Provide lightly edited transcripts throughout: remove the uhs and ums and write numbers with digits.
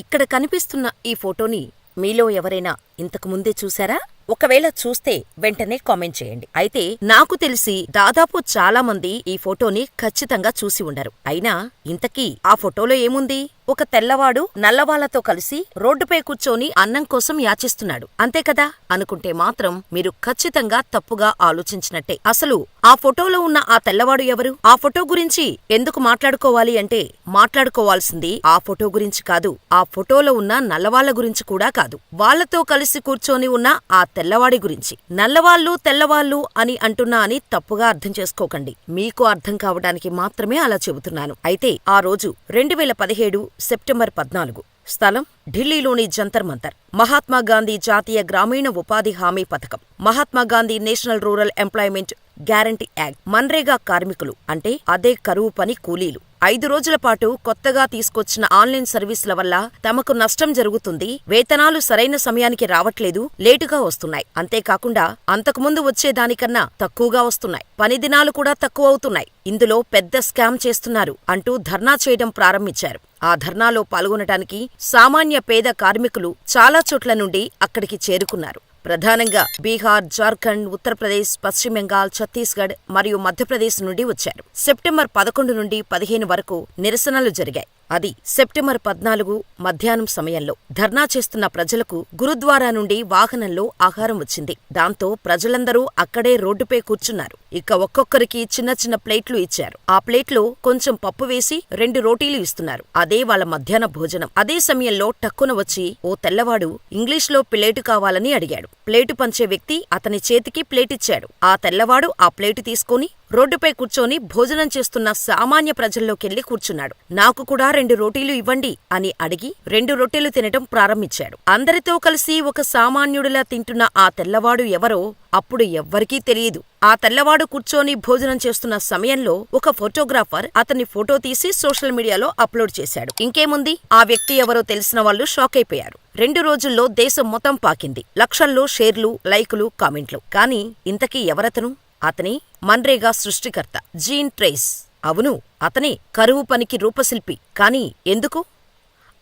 ఇక్కడ కనిపిస్తున్న ఈ ఫోటోని మీలో ఎవరైనా ఇంతకు ముందే చూశారా? ఒకవేళ చూస్తే వెంటనే కామెంట్ చేయండి. అయితే నాకు తెలిసి దాదాపు చాలా మంది ఈ ఫోటోని ఖచ్చితంగా చూసి ఉండరు. అయినా ఇంతకీ ఆ ఫోటోలో ఏముంది? ఒక తెల్లవాడు నల్లవాళ్లతో కలిసి రోడ్డుపై కూర్చొని అన్నం కోసం యాచిస్తున్నాడు. అంతే కదా అనుకుంటే మాత్రం మీరు ఖచ్చితంగా తప్పుగా ఆలోచించినట్టే. అసలు ఆ ఫోటోలో ఉన్న ఆ తెల్లవాడు ఎవరు? ఆ ఫోటో గురించి ఎందుకు మాట్లాడుకోవాలి అంటే మాట్లాడుకోవాల్సింది ఆ ఫోటో గురించి కాదు, ఆ ఫోటోలో ఉన్న నల్లవాళ్ల గురించి కూడా కాదు, వాళ్లతో కలిసి కూర్చొని ఉన్న ఆ తెల్లవాడి గురించి. నల్లవాళ్లు తెల్లవాళ్లు అని అంటున్నా అని తప్పుగా అర్థం చేసుకోకండి. మీకు అర్థం కావడానికి మాత్రమే అలా చెబుతున్నాను. అయితే ఆ రోజు 2017 సెప్టెంబర్ 14. స్థలం ఢిల్లీలోని జంతర్ మంతర్. మహాత్మాగాంధీ జాతీయ గ్రామీణ ఉపాధి హామీ పథకం, Mahatma Gandhi national rural employment guarantee act, MNREGA కార్మికులు అంటే అదే కరువు పని కూలీలు. 5 రోజుల పాటు కొత్తగా తీసుకొచ్చిన ఆన్లైన్ సర్వీసుల వల్ల తమకు నష్టం జరుగుతుంది, వేతనాలు సరైన సమయానికి రావట్లేదు, లేటుగా వస్తున్నాయి. అంతేకాకుండా అంతకుముందు వచ్చేదానికన్నా తక్కువగా వస్తున్నాయి, పని దినాలు కూడా తక్కువవుతున్నాయి, ఇందులో పెద్ద స్కామ్ చేస్తున్నారు అంటూ ధర్నా చేయడం ప్రారంభించారు. ఆ ధర్నాలో పాల్గొనటానికి సామాన్య పేద కార్మికులు చాలా చోట్ల నుండి అక్కడికి చేరుకున్నారు. ప్రధానంగా బీహార్, జార్ఖండ్, ఉత్తరప్రదేశ్, పశ్చిమ బెంగాల్, ఛత్తీస్గఢ్ మరియు మధ్యప్రదేశ్ నుండి వచ్చారు. సెప్టెంబర్ 11 నుండి 15 వరకు నిరసనలు జరిగాయి. అది సెప్టెంబర్ 14 మధ్యాహ్నం సమయంలో. ధర్నా చేస్తున్న ప్రజలకు గురుద్వారా నుండి వాహనంలో ఆహారం వచ్చింది. దాంతో ప్రజలందరూ అక్కడే రోడ్డుపై కూర్చున్నారు. ఇక ఒక్కొక్కరికి చిన్న చిన్న ప్లేట్లు ఇచ్చారు. ఆ ప్లేట్లో కొంచెం పప్పు వేసి 2 రోటీలు ఇస్తున్నారు. అదే వాళ్ళ మధ్యాహ్న భోజనం. అదే సమయంలో టక్కున వచ్చి ఓ తెల్లవాడు ఇంగ్లీష్లో ప్లేటు కావాలని అడిగాడు. ప్లేటు పంచే వ్యక్తి అతని చేతికి ప్లేటిచ్చాడు. ఆ తెల్లవాడు ఆ ప్లేటు తీసుకొని రోడ్డుపై కూర్చొని భోజనం చేస్తున్న సామాన్య ప్రజల్లోకెళ్లి కూర్చున్నాడు. నాకు కూడా 2 రోటీలు ఇవ్వండి అని అడిగి 2 రొట్టెలు తినటం ప్రారంభించాడు. అందరితో కలిసి ఒక సామాన్యుడిలా తింటున్న ఆ తెల్లవాడు ఎవరో అప్పుడు ఎవ్వరికీ తెలియదు. ఆ తెల్లవాడు కూర్చొని భోజనం చేస్తున్న సమయంలో ఒక ఫోటోగ్రాఫర్ అతని ఫోటో తీసి సోషల్ మీడియాలో అప్లోడ్ చేశాడు. ఇంకేముంది, ఆ వ్యక్తి ఎవరో తెలిసిన వాళ్ళు షాక్ అయిపోయారు. 2 రోజుల్లో దేశం మొత్తం పాకింది. లక్షల్లో షేర్లు, లైకులు, కామెంట్లు. కానీ ఇంతకీ ఎవరతను? అతని మన్రేగా సృష్టికర్త జీన్ ట్రేస్. అవును, అతనే కరువు పనికి రూపశిల్పి. కానీ ఎందుకు?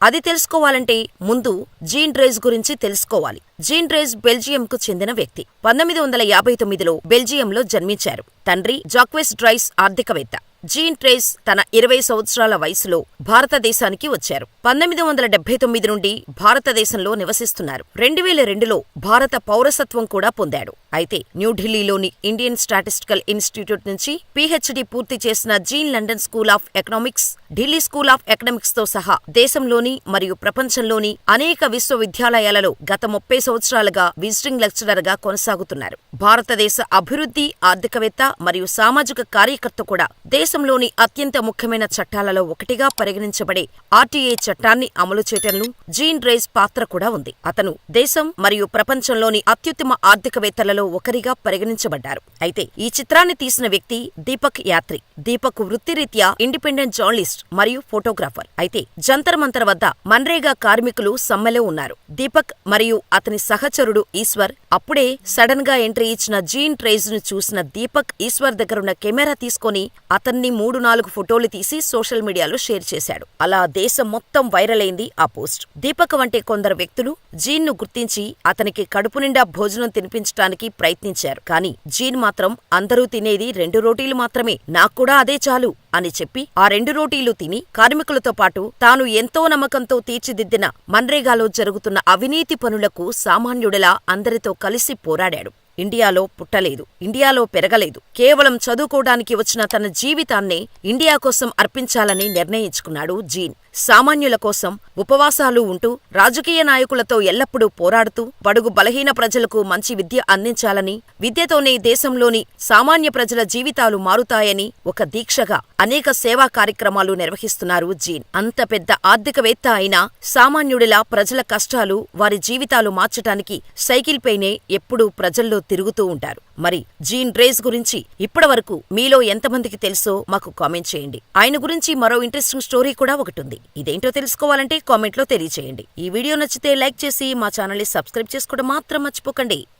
అది తెలుసుకోవాలంటే ముందు జీన్ ట్రేస్ గురించి తెలుసుకోవాలి. జీన్ ట్రేస్ బెల్జియంకు చెందిన వ్యక్తి. 1959లో బెల్జియంలో జన్మించారు. తండ్రి జాక్వెస్ డ్రైస్ ఆర్థికవేత్త. జీన్ ట్రేస్ తన 20 సంవత్సరాల వయసులో భారతదేశానికి వచ్చారు. 1979 నుండి భారతదేశంలో నివసిస్తున్నారు. 2002లో భారత పౌరసత్వం కూడా పొందాడు. అయితే న్యూఢిల్లీలోని ఇండియన్ స్టాటిస్టికల్ ఇన్స్టిట్యూట్ నుంచి పీహెచ్డీ పూర్తి చేసిన Jean London School of Economics, Delhi School of ఎకనామిక్స్తో సహా దేశంలోని మరియు ప్రపంచంలోని అనేక విశ్వవిద్యాలయాలలో గత 30 సంవత్సరాలుగా విజిటింగ్ లెక్చరర్గా కొనసాగుతున్నారు. భారతదేశ అభివృద్ధి, ఆర్థికవేత్త మరియు సామాజిక కార్యకర్త కూడా. దేశంలోని అత్యంత ముఖ్యమైన చట్టాలలో ఒకటిగా పరిగణించబడే ఆర్టీఏ చట్టాన్ని అమలు చేయటంలో జీన్ ట్రేస్ పాత్ర కూడా ఉంది. అతను దేశం మరియు ప్రపంచంలోని అత్యుత్తమ ఆర్థికవేత్తలలో ఒకరిగా పరిగణించబడ్డారు. అయితే ఈ చిత్రాన్ని తీసిన వ్యక్తి దీపక్ యాత్రి. దీపక్ వృత్తిరీత్యా ఇండిపెండెంట్ జర్నలిస్ట్ మరియు ఫోటోగ్రాఫర్. అయితే జంతర్ మంతర్ వద్ద మన్రేగా కార్మికులు సమ్మెలో ఉన్నారు. దీపక్ మరియు అతని సహచరుడు ఈశ్వర్ అప్పుడే సడన్ గా ఎంట్రీ ఇచ్చిన జీన్ ట్రేస్ ను చూసిన దీపక్ ఈశ్వర్ దగ్గరున్న కెమెరా తీసుకొని అతన్ని 3-4 ఫోటోలు తీసి సోషల్ మీడియాలో షేర్ చేశాడు. అలా దేశం మొత్తం వైరల్ అయింది ఆ పోస్ట్. దీపక్ వంటి కొందరు వ్యక్తులు జీన్ ను గుర్తించి అతనికి కడుపు నిండా భోజనం తినిపించటానికి ప్రయత్నించారు. కానీ జీన్ మాత్రం అందరూ తినేది 2 రోటీలు మాత్రమే, నాక్కూడా అదే చాలు అని చెప్పి ఆ 2 రోటీలు తిని కార్మికులతో పాటు తాను ఎంతో నమ్మకంతో తీర్చిదిద్దిన మన్రేగాలో జరుగుతున్న అవినీతి పనులకు సామాన్యుడిలా అందరితో కలిసి పోరాడాడు. ఇండియాలో పుట్టలేదు, ఇండియాలో పెరగలేదు, కేవలం చదువుకోవడానికి వచ్చిన తన జీవితాన్నే ఇండియా కోసం అర్పించాలని నిర్ణయించుకున్నాడు జీన్. సామాన్యుల కోసం ఉపవాసాలు ఉంటూ రాజకీయ నాయకులతో ఎల్లప్పుడూ పోరాడుతూ బడుగు బలహీన ప్రజలకు మంచి విద్య అందించాలని, విద్యతోనే దేశంలోని సామాన్య ప్రజల జీవితాలు మారుతాయని ఒక దీక్షగా అనేక సేవా కార్యక్రమాలు నిర్వహిస్తున్నారు జీన్. అంత పెద్ద ఆర్థికవేత్త అయినా సామాన్యుడిలా ప్రజల కష్టాలు, వారి జీవితాలు మార్చటానికి సైకిల్ పైనే ఎప్పుడూ ప్రజల్లో తిరుగుతూ ఉంటారు. మరి జీన్ ట్రేస్ గురించి ఇప్పటివరకు మీలో ఎంతమందికి తెలుసో మాకు కామెంట్ చేయండి. ఆయన గురించి మరో ఇంట్రెస్టింగ్ స్టోరీ కూడా ఒకటుంది. ఇదేంటో తెలుసుకోవాలంటే కామెంట్లో తెలియచేయండి. ఈ వీడియో నచ్చితే లైక్ చేసి మా ఛానల్ని సబ్స్క్రైబ్ చేసుకోవడం మాత్రం మర్చిపోకండి.